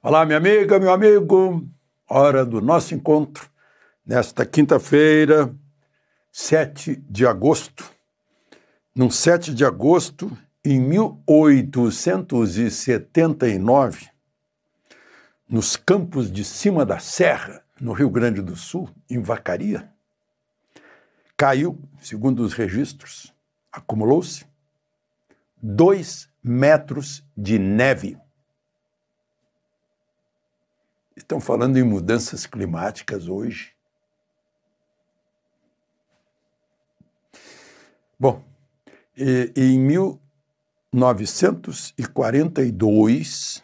Olá, minha amiga, meu amigo, hora do nosso encontro, nesta quinta-feira, 7 de agosto. No 7 de agosto, em 1879, nos campos de cima da Serra, no Rio Grande do Sul, em Vacaria, caiu, segundo os registros, acumulou-se 2 metros de neve. Estão falando em mudanças climáticas hoje. Bom, em 1942,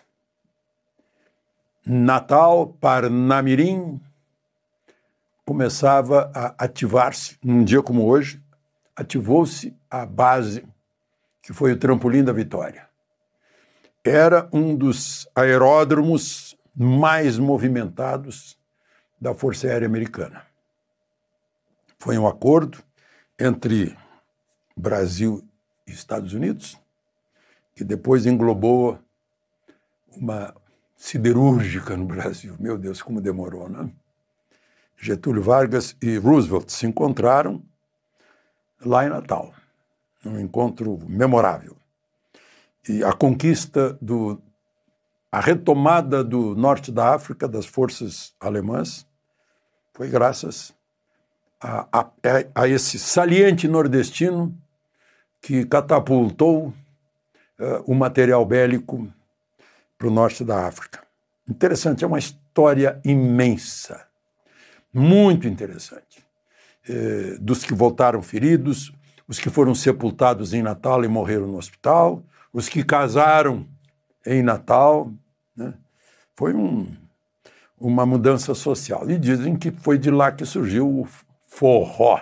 Natal, Parnamirim, começava a ativar-se, num dia como hoje, ativou-se a base, que foi o Trampolim da Vitória. Era um dos aeródromos mais movimentados da Força Aérea Americana. Foi um acordo entre Brasil e Estados Unidos, que depois englobou uma siderúrgica no Brasil. Meu Deus, como demorou, né? Getúlio Vargas e Roosevelt se encontraram lá em Natal, num encontro memorável. E a conquista a retomada do norte da África, das forças alemãs, foi graças a esse saliente nordestino que catapultou o material bélico para o norte da África. Interessante, é uma história imensa, muito interessante. Dos que voltaram feridos, os que foram sepultados em Natal e morreram no hospital, os que casaram em Natal, né? Foi uma mudança social. E dizem que foi de lá que surgiu o forró,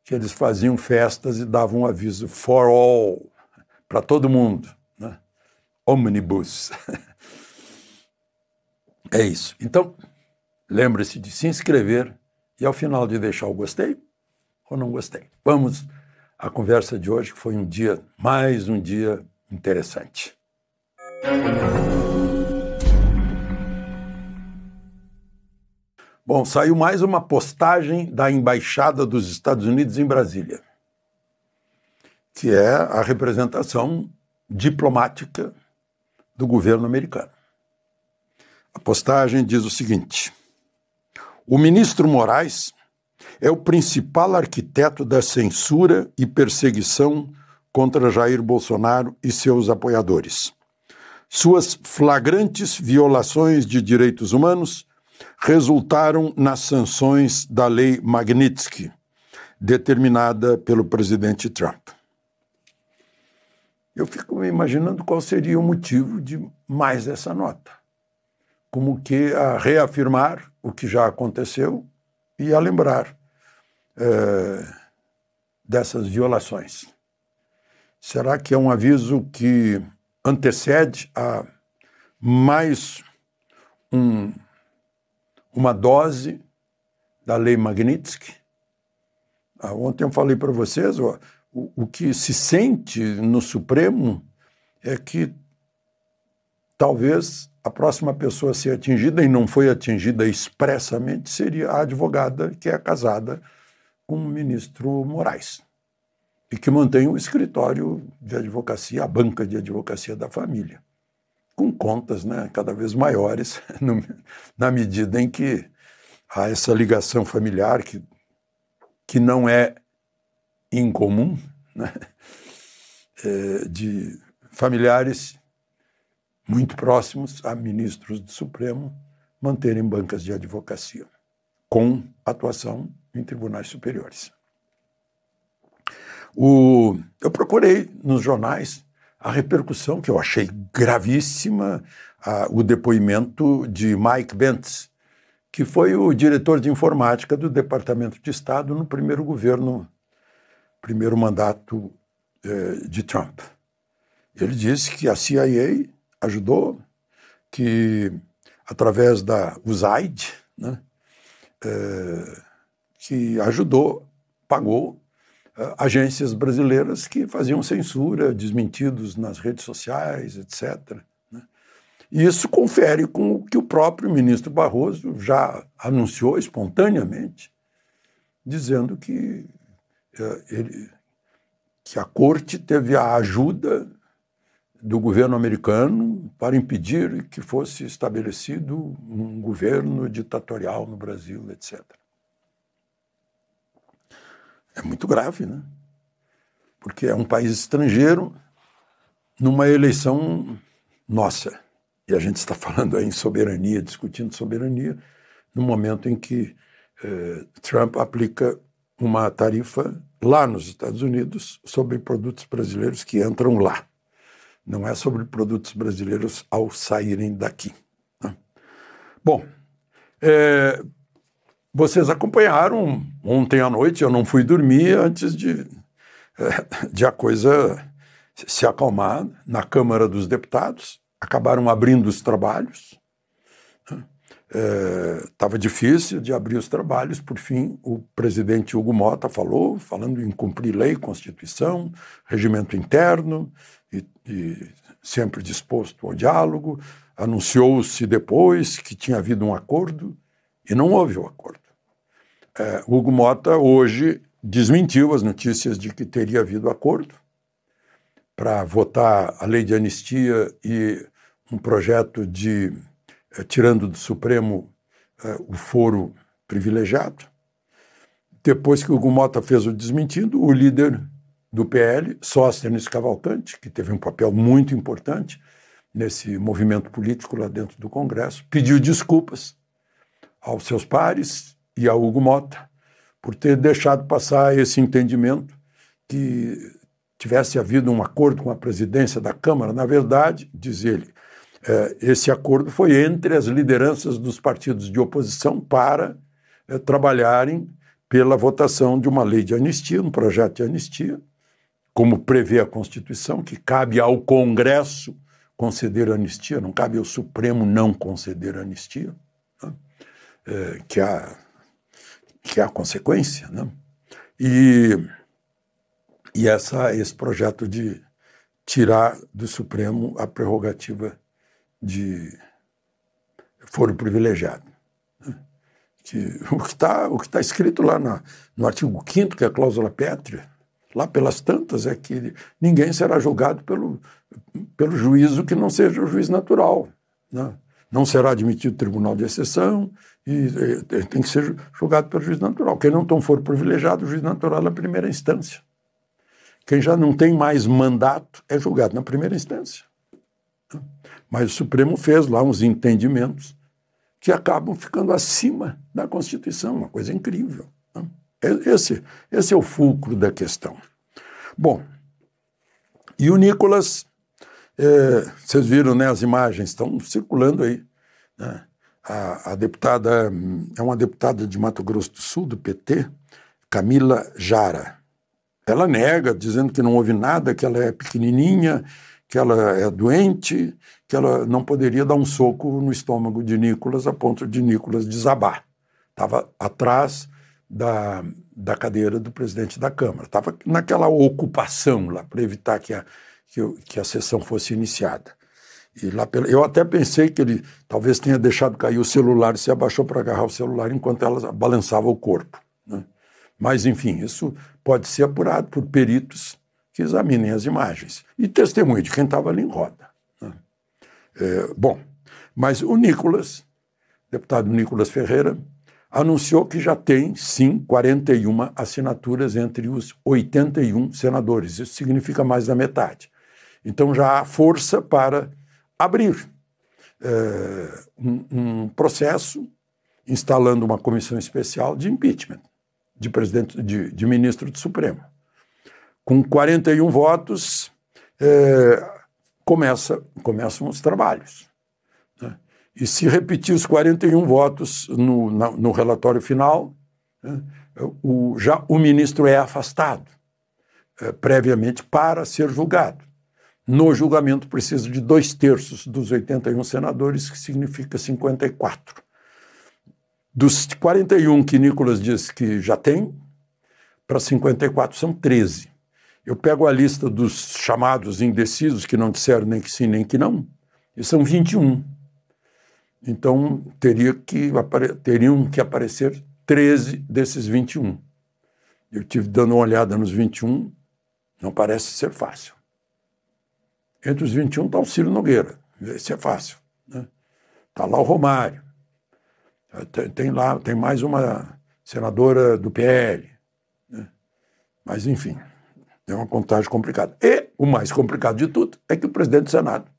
que eles faziam festas e davam um aviso for all, para todo mundo, né? Omnibus. É isso. Então, lembre-se de se inscrever e, ao final, de deixar o gostei ou não gostei. Vamos à conversa de hoje, que foi mais um dia interessante. Bom, saiu mais uma postagem da Embaixada dos Estados Unidos em Brasília, que é a representação diplomática do governo americano. A postagem diz o seguinte: o ministro Moraes é o principal arquiteto da censura e perseguição contra Jair Bolsonaro e seus apoiadores. Suas flagrantes violações de direitos humanos resultaram nas sanções da Lei Magnitsky, determinada pelo presidente Trump. Eu fico me imaginando qual seria o motivo de mais essa nota. Como que a reafirmar o que já aconteceu e a lembrar dessas violações. Será que é um aviso que antecede a mais uma dose da Lei Magnitsky? Ontem eu falei para vocês, o que se sente no Supremo é que talvez a próxima pessoa a ser atingida, e não foi atingida expressamente, seria a advogada que é casada com o ministro Moraes e que mantém o escritório de advocacia, a banca de advocacia da família, com contas, né, cada vez maiores, na medida em que há essa ligação familiar que não é incomum, né, de familiares muito próximos a ministros do Supremo manterem bancas de advocacia, com atuação em tribunais superiores. Eu procurei nos jornais a repercussão, que eu achei gravíssima, o depoimento de Mike Pence, que foi o diretor de informática do Departamento de Estado no primeiro mandato de Trump. Ele disse que a CIA ajudou, que através da USAID, né, que ajudou, pagou agências brasileiras que faziam censura, desmentidos nas redes sociais, etc., né? E isso confere com o que o próprio ministro Barroso já anunciou espontaneamente, dizendo que a corte teve a ajuda do governo americano para impedir que fosse estabelecido um governo ditatorial no Brasil, etc. É muito grave, né? Porque é um país estrangeiro numa eleição nossa. E a gente está falando aí em soberania, discutindo soberania, no momento em que Trump aplica uma tarifa lá nos Estados Unidos sobre produtos brasileiros que entram lá. Não é sobre produtos brasileiros ao saírem daqui, né? Bom, vocês acompanharam ontem à noite, eu não fui dormir antes de a coisa se acalmar na Câmara dos Deputados. Acabaram abrindo os trabalhos. Estava difícil de abrir os trabalhos. Por fim, o presidente Hugo Motta falando em cumprir lei, Constituição, regimento interno, e sempre disposto ao diálogo. Anunciou-se depois que tinha havido um acordo e não houve o acordo. Hugo Motta hoje desmentiu as notícias de que teria havido acordo para votar a lei de anistia e um projeto de tirando do Supremo o foro privilegiado. Depois que o Hugo Motta fez o desmentido, o líder do PL, Sóstenes Cavalcante, que teve um papel muito importante nesse movimento político lá dentro do Congresso, pediu desculpas aos seus pares e a Hugo Motta por ter deixado passar esse entendimento que tivesse havido um acordo com a presidência da Câmara. Na verdade, diz ele, esse acordo foi entre as lideranças dos partidos de oposição para trabalharem pela votação de uma lei de anistia, um projeto de anistia, como prevê a Constituição, que cabe ao Congresso conceder anistia, não cabe ao Supremo não conceder anistia, né? Que é a consequência, né? E esse projeto de tirar do Supremo a prerrogativa de foro privilegiado, né? O que está escrito lá no artigo 5º, que é a cláusula pétrea, lá pelas tantas, é que ninguém será julgado pelo juízo que não seja o juiz natural, né? Não será admitido tribunal de exceção e tem que ser julgado pelo juiz natural. Quem não for privilegiado, o juiz natural é a primeira instância. Quem já não tem mais mandato é julgado na primeira instância. Mas o Supremo fez lá uns entendimentos que acabam ficando acima da Constituição, uma coisa incrível, né? Esse é o fulcro da questão. Bom, e o Nicolas, vocês viram, né, as imagens estão circulando aí, né? A deputada, é uma deputada de Mato Grosso do Sul, do PT, Camila Jara. Ela nega, dizendo que não houve nada, que ela é pequenininha, que ela é doente, que ela não poderia dar um soco no estômago de Nicolas a ponto de Nicolas desabar. Estava atrás da cadeira do presidente da Câmara. Estava naquela ocupação lá, para evitar que a sessão fosse iniciada. E lá eu até pensei que ele talvez tenha deixado cair o celular e se abaixou para agarrar o celular enquanto ela balançava o corpo, né? Mas, enfim, isso pode ser apurado por peritos que examinem as imagens. E testemunho de quem estava ali em roda, né? Bom, mas o Nicolas, deputado Nicolas Ferreira, anunciou que já tem, sim, 41 assinaturas entre os 81 senadores. Isso significa mais da metade. Então já há força para abrir um processo instalando uma comissão especial de impeachment de presidente, de ministro do Supremo. Com 41 votos, começam os trabalhos, né? E se repetir os 41 votos no relatório final, né, o ministro é afastado previamente para ser julgado. No julgamento precisa de 2/3 dos 81 senadores, que significa 54. Dos 41 que Nicolas diz que já tem, para 54 são 13. Eu pego a lista dos chamados indecisos, que não disseram nem que sim nem que não, E são 21. Então, teriam que aparecer 13 desses 21. Eu tive dando uma olhada nos 21, não parece ser fácil. Entre os 21 está o Ciro Nogueira, esse é fácil, né? Está lá o Romário, tem mais uma senadora do PL, né? Mas, enfim, é uma contagem complicada. E o mais complicado de tudo é que o presidente do Senado,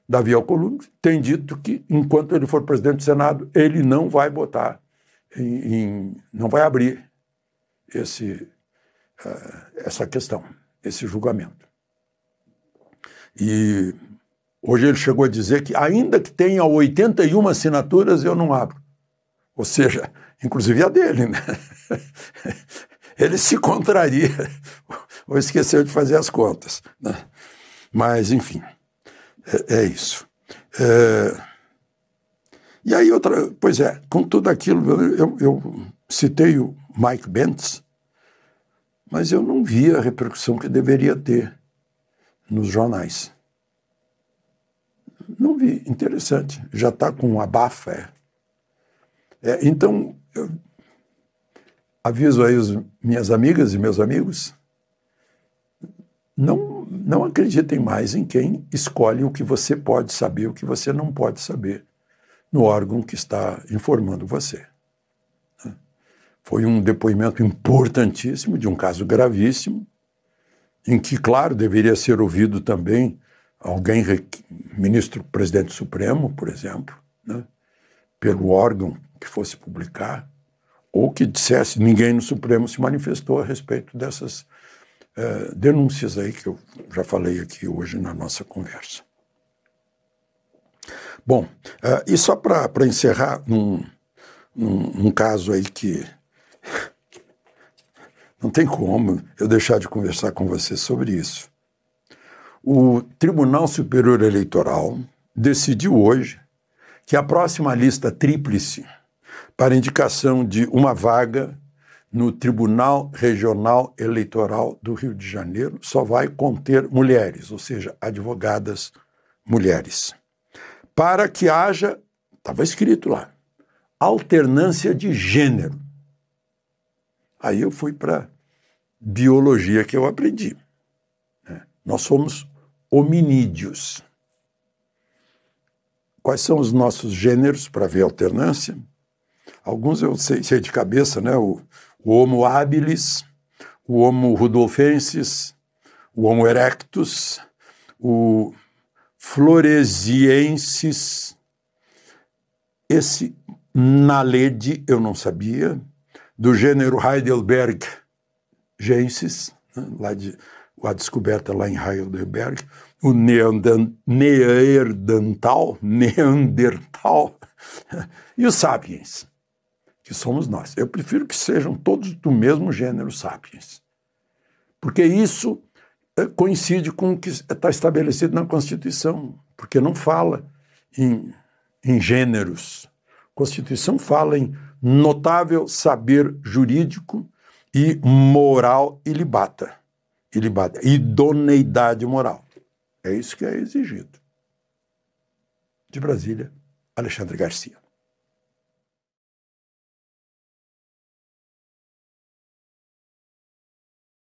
Davi Alcolumbre, tem dito que, enquanto ele for presidente do Senado, ele não vai botar, não vai abrir essa questão, esse julgamento. E hoje ele chegou a dizer que, ainda que tenha 81 assinaturas, eu não abro. Ou seja, inclusive a dele, né? Ele se contraria ou esqueceu de fazer as contas, né? Mas, enfim, é isso. E aí, pois é, com tudo aquilo, eu citei o Mike Pence, mas eu não vi a repercussão que deveria ter nos jornais. Não vi, interessante. Já está com um abafa. Então, eu aviso aí minhas amigas e meus amigos, não acreditem mais em quem escolhe o que você pode saber, o que você não pode saber no órgão que está informando você. Foi um depoimento importantíssimo de um caso gravíssimo, em que, claro, deveria ser ouvido também alguém, ministro-presidente Supremo, por exemplo, né, pelo órgão que fosse publicar, ou que dissesse, ninguém no Supremo se manifestou a respeito dessas denúncias aí que eu já falei aqui hoje na nossa conversa. Bom, e só para encerrar, num caso aí que não tem como eu deixar de conversar com você sobre isso. O Tribunal Superior Eleitoral decidiu hoje que a próxima lista tríplice para indicação de uma vaga no Tribunal Regional Eleitoral do Rio de Janeiro só vai conter mulheres, ou seja, advogadas mulheres. Para que haja, estava escrito lá, alternância de gênero. Aí eu fui para biologia que eu aprendi. Nós somos hominídeos. Quais são os nossos gêneros para ver alternância? Alguns eu sei de cabeça, né? O Homo habilis, o Homo rudolfensis, o Homo erectus, o floresiensis. Esse Naledi eu não sabia, do gênero Heidelbergensis, né? A descoberta lá em Heidelberg, o Neandertal, e os sapiens, que somos nós. Eu prefiro que sejam todos do mesmo gênero sapiens, porque isso coincide com o que está estabelecido na Constituição, porque não fala em gêneros. A Constituição fala em notável saber jurídico e moral ilibata, idoneidade moral. É isso que é exigido. De Brasília, Alexandre Garcia.